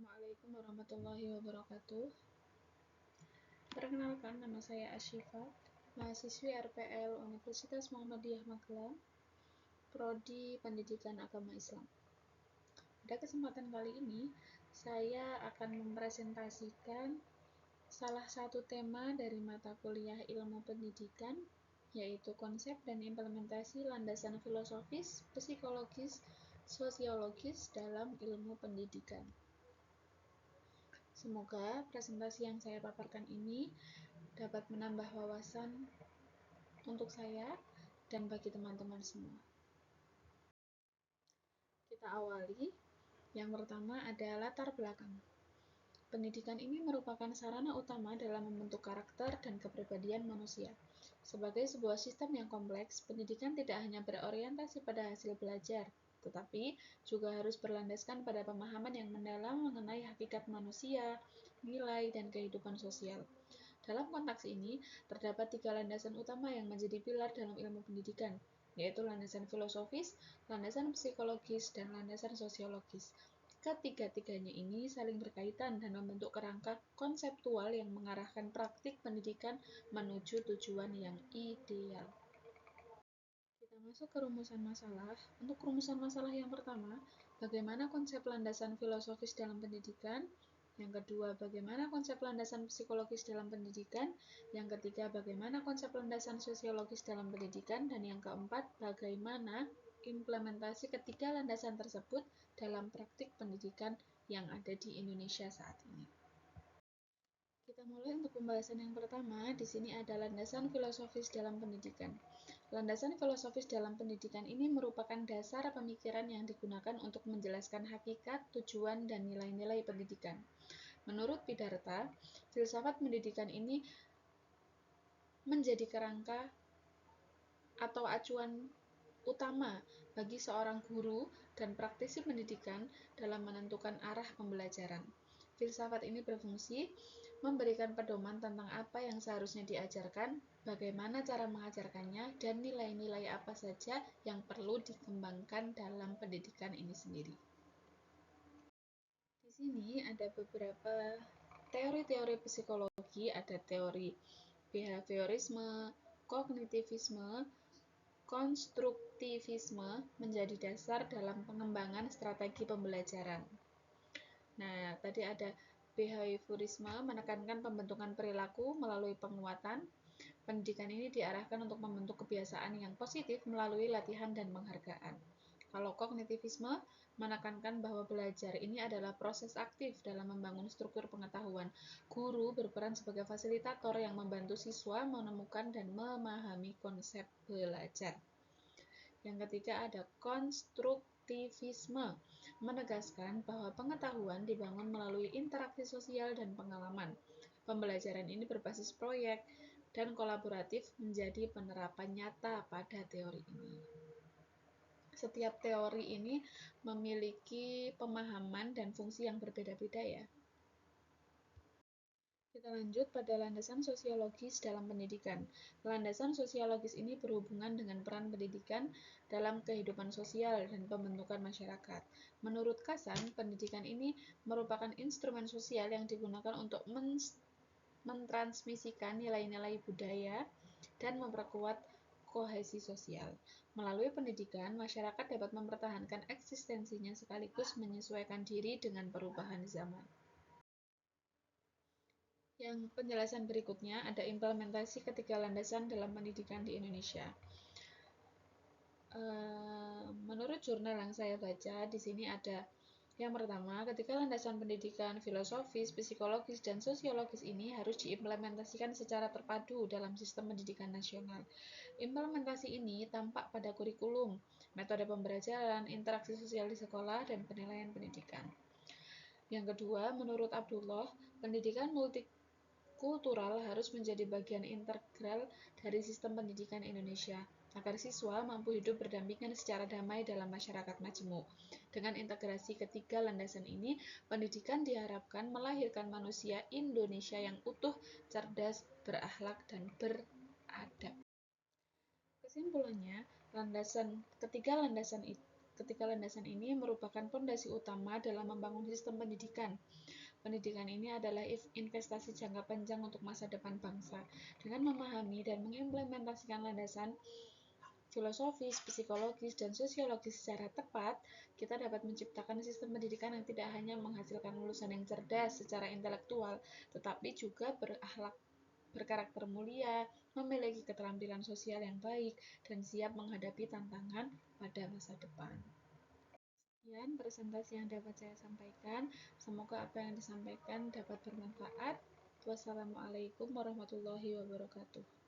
Assalamualaikum warahmatullahi wabarakatuh. Perkenalkan, nama saya Asyifa, mahasiswi RPL Universitas Muhammadiyah Magelang, Prodi Pendidikan Agama Islam. Pada kesempatan kali ini, saya akan mempresentasikan salah satu tema dari mata kuliah Ilmu Pendidikan, yaitu konsep dan implementasi landasan filosofis, psikologis, sosiologis dalam ilmu pendidikan. Semoga presentasi yang saya paparkan ini dapat menambah wawasan untuk saya dan bagi teman-teman semua. Kita awali. Yang pertama ada latar belakang. Pendidikan ini merupakan sarana utama dalam membentuk karakter dan kepribadian manusia. Sebagai sebuah sistem yang kompleks, pendidikan tidak hanya berorientasi pada hasil belajar, tetapi juga harus berlandaskan pada pemahaman yang mendalam mengenai hakikat manusia, nilai, dan kehidupan sosial. Dalam konteks ini, terdapat 3 landasan utama yang menjadi pilar dalam ilmu pendidikan, yaitu landasan filosofis, landasan psikologis, dan landasan sosiologis. Ketiga-tiganya ini saling berkaitan dan membentuk kerangka konseptual yang mengarahkan praktik pendidikan menuju tujuan yang ideal. Kita masuk ke rumusan masalah. Untuk rumusan masalah yang pertama, bagaimana konsep landasan filosofis dalam pendidikan? Yang kedua, bagaimana konsep landasan psikologis dalam pendidikan? Yang ketiga, bagaimana konsep landasan sosiologis dalam pendidikan? Dan yang keempat, bagaimana implementasi ketiga landasan tersebut dalam praktik pendidikan yang ada di Indonesia saat ini. Kita mulai untuk pembahasan yang pertama. Di sini ada landasan filosofis dalam pendidikan. Landasan filosofis dalam pendidikan ini merupakan dasar pemikiran yang digunakan untuk menjelaskan hakikat, tujuan, dan nilai-nilai pendidikan. Menurut Pidarta, filsafat pendidikan ini menjadi kerangka atau acuan utama bagi seorang guru dan praktisi pendidikan dalam menentukan arah pembelajaran. Filsafat ini berfungsi memberikan pedoman tentang apa yang seharusnya diajarkan, bagaimana cara mengajarkannya, dan nilai-nilai apa saja yang perlu dikembangkan dalam pendidikan ini sendiri. Di sini ada beberapa teori-teori psikologi, ada teori behaviorisme, kognitivisme, konstruktivisme menjadi dasar dalam pengembangan strategi pembelajaran. Nah, tadi ada behaviorisme menekankan pembentukan perilaku melalui penguatan. Pendidikan ini diarahkan untuk membentuk kebiasaan yang positif melalui latihan dan penghargaan. Kalau kognitivisme menekankan bahwa belajar ini adalah proses aktif dalam membangun struktur pengetahuan. Guru berperan sebagai fasilitator yang membantu siswa menemukan dan memahami konsep belajar. Yang ketiga ada konstruktivisme, menegaskan bahwa pengetahuan dibangun melalui interaksi sosial dan pengalaman. Pembelajaran ini berbasis proyek dan kolaboratif menjadi penerapan nyata pada teori ini. Setiap teori ini memiliki pemahaman dan fungsi yang berbeda-beda ya. Kita lanjut pada landasan sosiologis dalam pendidikan. Landasan sosiologis ini berhubungan dengan peran pendidikan dalam kehidupan sosial dan pembentukan masyarakat. Menurut Kasan, pendidikan ini merupakan instrumen sosial yang digunakan untuk mentransmisikan nilai-nilai budaya dan memperkuat kohesi sosial. Melalui pendidikan, masyarakat dapat mempertahankan eksistensinya sekaligus menyesuaikan diri dengan perubahan zaman. Yang penjelasan berikutnya ada implementasi ketiga landasan dalam pendidikan di Indonesia. Menurut jurnal yang saya baca, di sini ada yang pertama, ketiga landasan pendidikan filosofis, psikologis, dan sosiologis ini harus diimplementasikan secara terpadu dalam sistem pendidikan nasional. Implementasi ini tampak pada kurikulum, metode pembelajaran, interaksi sosial di sekolah, dan penilaian pendidikan. Yang kedua, menurut Abdullah, pendidikan multikultural harus menjadi bagian integral dari sistem pendidikan Indonesia, agar siswa mampu hidup berdampingan secara damai dalam masyarakat majemuk. Dengan integrasi ketiga landasan ini, pendidikan diharapkan melahirkan manusia Indonesia yang utuh, cerdas, berakhlak, dan beradab. Kesimpulannya, ketiga landasan Ketiga landasan ini merupakan fondasi utama dalam membangun sistem pendidikan. Pendidikan ini adalah investasi jangka panjang untuk masa depan bangsa. Dengan memahami dan mengimplementasikan landasan filosofis, psikologis, dan sosiologis secara tepat, kita dapat menciptakan sistem pendidikan yang tidak hanya menghasilkan lulusan yang cerdas secara intelektual, tetapi juga berakhlak, berkarakter mulia, memiliki keterampilan sosial yang baik, dan siap menghadapi tantangan pada masa depan. Sekian presentasi yang dapat saya sampaikan. Semoga apa yang disampaikan dapat bermanfaat. Wassalamualaikum warahmatullahi wabarakatuh.